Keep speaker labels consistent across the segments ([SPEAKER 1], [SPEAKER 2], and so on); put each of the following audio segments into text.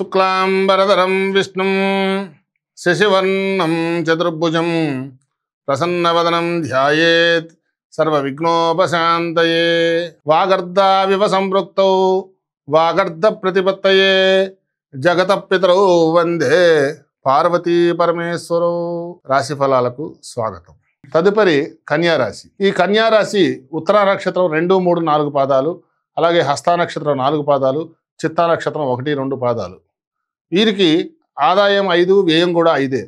[SPEAKER 1] శుక్లాంబరధరం విష్ణుం శశివర్ణం చతుర్భుజం ప్రసన్నవదనం ధ్యాయేత్ సర్వవిఘ్నోపశాంతయే. వాగర్ధావివ సంపృక్తౌ వాగర్ధ ప్రతిపత్తయే జగత పితరౌ వందే పార్వతీ పరమేశ్వరౌ. రాశి ఫలాలకు స్వాగతం. తదుపరి కన్యారాశి. ఈ కన్యారాశి ఉత్తరా నక్షత్రం 2, 3, 4 పాదాలు, అలాగే హస్తా నక్షత్రం 4 పాదాలు, చిత్తా నక్షత్రం 1, 2 పాదాలు. వీరికి ఆదాయం 5, వ్యయం కూడా 5,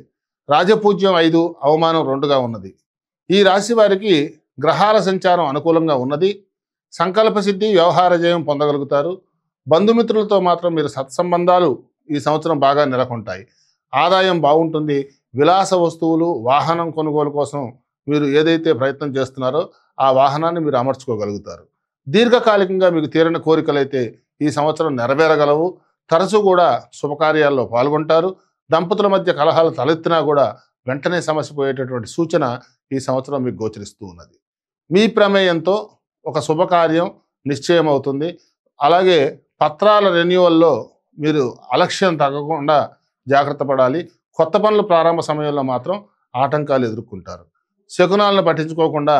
[SPEAKER 1] రాజపూజ్యం 5, అవమానం 2గా ఉన్నది. ఈ రాశి వారికి గ్రహాల సంచారం అనుకూలంగా ఉన్నది. సంకల్ప సిద్ధి, వ్యవహార జయం పొందగలుగుతారు. బంధుమిత్రులతో మాత్రం మీరు సత్సంబంధాలు ఈ సంవత్సరం బాగా నెలకొంటాయి. ఆదాయం బాగుంటుంది. విలాస వస్తువులు, వాహనం కొనుగోలు కోసం మీరు ఏదైతే ప్రయత్నం చేస్తున్నారో ఆ వాహనాన్ని మీరు అమర్చుకోగలుగుతారు. దీర్ఘకాలికంగా మీకు తీరని కోరికలైతే ఈ సంవత్సరం నెరవేరగలవు. తరచూ కూడా శుభకార్యాల్లో పాల్గొంటారు. దంపతుల మధ్య కలహాలు తలెత్తినా కూడా వెంటనే సమస్య పోయేటటువంటి సూచన ఈ సంవత్సరం మీకు గోచరిస్తూ ఉన్నది. మీ ప్రమేయంతో ఒక శుభకార్యం నిశ్చయం అవుతుంది. అలాగే పత్రాల రెన్యువల్లో మీరు అలక్ష్యం తగ్గకుండా జాగ్రత్త పడాలి. కొత్త పనుల ప్రారంభ సమయంలో మాత్రం ఆటంకాలు ఎదుర్కొంటారు. శకునాలను పట్టించుకోకుండా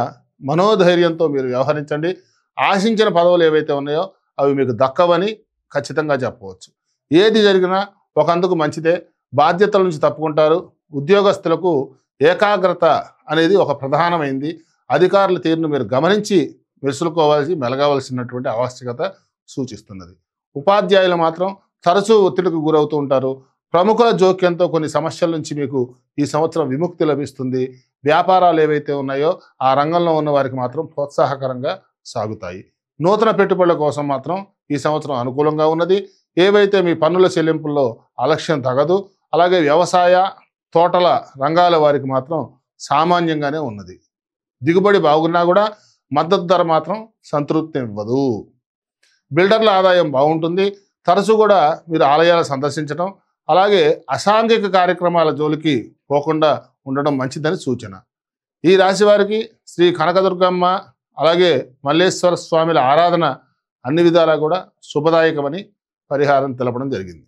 [SPEAKER 1] మనోధైర్యంతో మీరు వ్యవహరించండి. ఆశించిన పదవులు ఏవైతే ఉన్నాయో అవి మీకు దక్కవని ఖచ్చితంగా చెప్పవచ్చు. ఏది జరిగినా ఒకందుకు మంచిదే. బాధ్యతల నుంచి తప్పుకుంటారు. ఉద్యోగస్తులకు ఏకాగ్రత అనేది ఒక ప్రధానమైంది. అధికారుల తీరును మీరు గమనించి మెలగవలసినటువంటి ఆవశ్యకత సూచిస్తున్నది. ఉపాధ్యాయులు మాత్రం తరచూ ఒత్తిడికి గురవుతూ ఉంటారు. ప్రముఖుల జోక్యంతో కొన్ని సమస్యల నుంచి మీకు ఈ సంవత్సరం విముక్తి లభిస్తుంది. వ్యాపారాలు ఏవైతే ఉన్నాయో ఆ రంగంలో ఉన్న వారికి మాత్రం ప్రోత్సాహకరంగా సాగుతాయి. నూతన పెట్టుబడుల కోసం మాత్రం ఈ సంవత్సరం అనుకూలంగా ఉన్నది. ఏవైతే మీ పన్నుల చెల్లింపుల్లో అలక్ష్యం తగదు. అలాగే వ్యవసాయ, తోటల రంగాల వారికి మాత్రం సామాన్యంగానే ఉన్నది. దిగుబడి బాగున్నా కూడా మద్దతు ధర మాత్రం సంతృప్తి ఇవ్వదు. బిల్డర్ల ఆదాయం బాగుంటుంది. తరచూ కూడా మీరు ఆలయాలు సందర్శించడం, అలాగే అసాంఘిక కార్యక్రమాల జోలికి పోకుండా ఉండడం మంచిదని సూచన. ఈ రాశి వారికి శ్రీ కనకదుర్గమ్మ, అలాగే మల్లేశ్వర స్వామిల ఆరాధన అన్ని విధాలా కూడా శుభదాయకమని పరిహారం తెలపడం జరిగింది.